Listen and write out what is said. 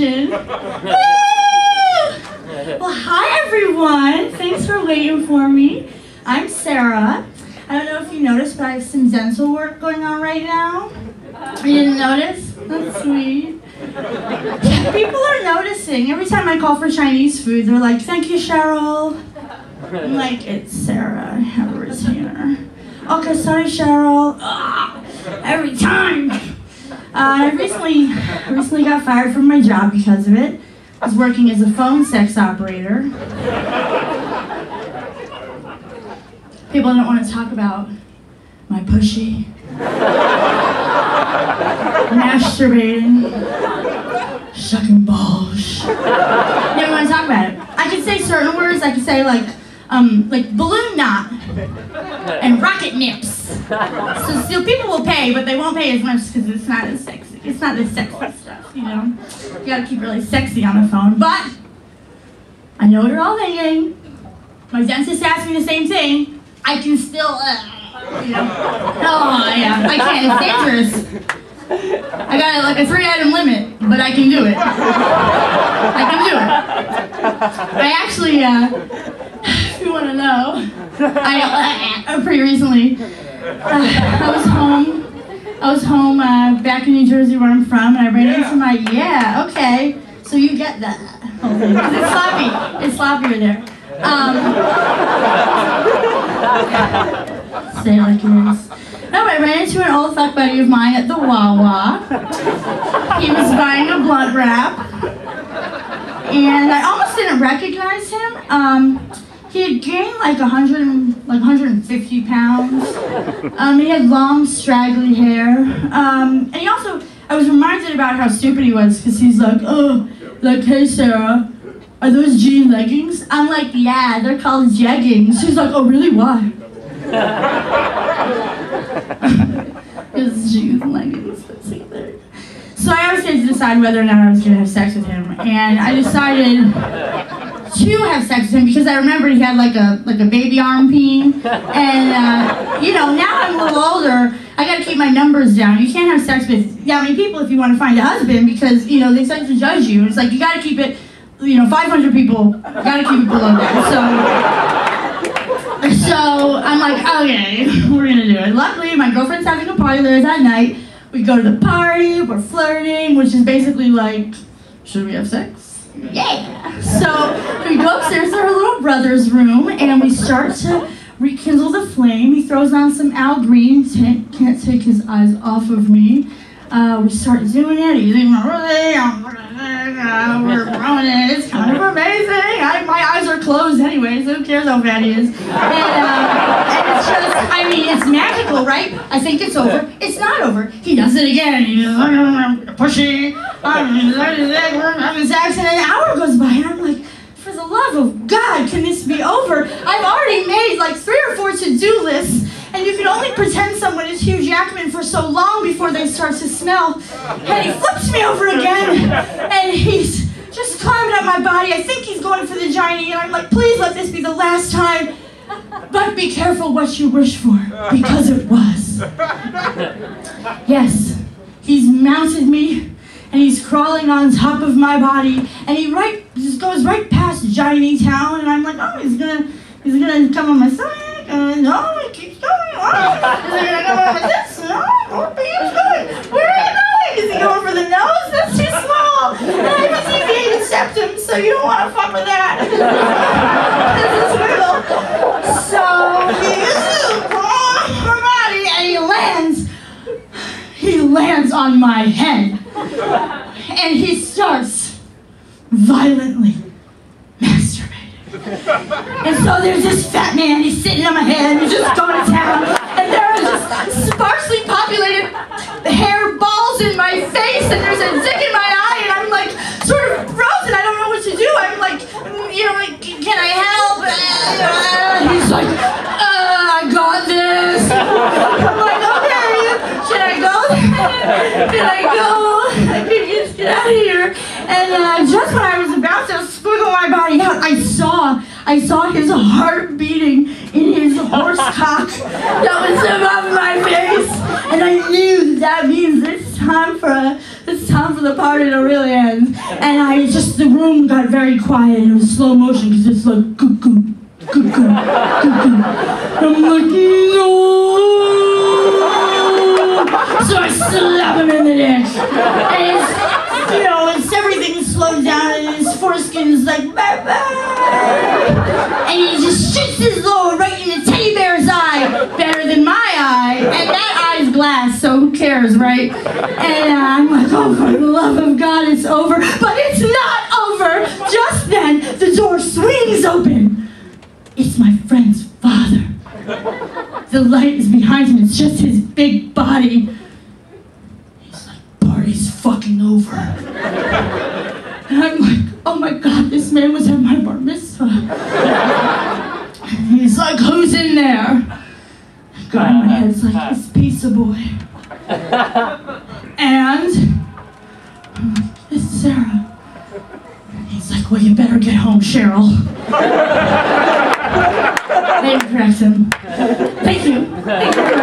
introduction. Woo! Well, hi everyone. Thanks for waiting for me. I'm Sara. I don't know if you noticed, but I have some dental work going on right now. You didn't notice? That's sweet. People are noticing. Every time I call for Chinese food, they're like, "Thank you, Cheryl." I'm like, "It's Sara. I have a retainer." "Okay, sorry, Cheryl." Every time. I recently got fired from my job because of it. I was working as a phone sex operator. People don't want to talk about my pushy, masturbating, sucking balls. They don't want to talk about it. I can say certain words. I can say like balloon knot and rocket nips. So people will pay, but they won't pay as much because it's not as sexy. It's not as sexy stuff, you know. You gotta keep really sexy on the phone. But I know what you're all thinking. My dentist asked me the same thing. I can still, you know. Oh yeah, I can't. It's dangerous. I got like a 3-item limit, but I can do it. I can do it. I actually, if you want to know, I pretty recently, I was home back in New Jersey where I'm from, and I ran into my, yeah, okay, so you get that. It's sloppy. It's sloppier there. Say it like it is. No, I ran into an old fuck buddy of mine at the Wawa. He was buying a blunt wrap, and I almost didn't recognize him. He had gained like 150 pounds. He had long, straggly hair. And he also, I was reminded about how stupid he was, because he's like, "Oh, like, hey Sara, are those jean leggings?" I'm like, "Yeah, they're called jeggings." She's like, "Oh really, why?" Because jeans and leggings, that's like there. So I always had to decide whether or not I was going to have sex with him, and I decided to have sex with him because I remembered he had like a baby arm peen, and you know, now I'm a little older, I gotta keep my numbers down. You can't have sex with that many people if you want to find a husband, because you know they start to judge you. It's like you gotta keep it, you know, 500 people, you gotta keep it below that. So I'm like, okay, we're gonna do it. Luckily, my girlfriend's having a party there that night. We go to the party, we're flirting, which is basically like, should we have sex? Yeah! So we go upstairs to her little brother's room, and we start to rekindle the flame. He throws on some Al Green, can't take his eyes off of me. We start doing it, he's even we're growing it, it's kind of amazing. My eyes are closed anyways, who cares how fat he is? And it's just, I mean, it's magical, right? I think it's over. It's not over. He does it again. He's pushy. We're having sex, and an hour goes by, and I'm like, for the love of God, can this be over? I've already made like 3 or 4 to-do lists, and you can only pretend someone is Hugh Jackman for so long before they start to smell. And he flips me over again, and he's just climbing up my body. I think he's going for the Johnny, and I'm like, please let this be the last time. But be careful what you wish for, because it was. Yes, he's mounted me, and he's crawling on top of my body, and he just goes right past Johnny Town, and I'm like, oh, he's gonna come on my stomach. No, he keeps going. Oh, is he gonna go on my tits? No, he keeps going. Where are you going? Is he going for the nose? That's too small. And I have a deviated septum, so you don't want to fuck with that. This is real. So he on my body, and he lands on my head, and he starts violently masturbating. And so there's this fat man, he's sitting on my head, and he's just going to town, and there are just sparsely populated hair balls in my face, and there's a dick in my eye, and I'm like sort of frozen. I don't know what to do. I'm like, you know, like, can I help? He's like, I got this. I'm like, okay, should I go then? Can I go? I can just get out of here. And just when I was about to squiggle my body out, I saw his heart beating in his horse cock that was above my face, and I knew that means it's time for it's time for the party to really end. And the room got very quiet. It was slow motion because it's like, cuckoo, cuckoo, cuckoo. I'm like, no. So I slap him in the dick. And it's everything slows down and his foreskin's like, bye-bye. And he just shoots his load right in the teddy bear's eye. Better than my eye. And that eye's glass, so who cares, right? And I'm like, oh, for the love of God, it's over. But it's not over. Just then, the door swings open. It's my friend's father. The light is behind him. It's just his big body. He's like, party's fucking over. And I'm like, oh my God, this man was at my bar mitzvah. And he's like, who's in there? The guy in my head's like, it's Pizza Boy. And I'm like, it's Sara. And he's like, well, you better get home, Cheryl. I didn't correct him. Thank you. Thank you.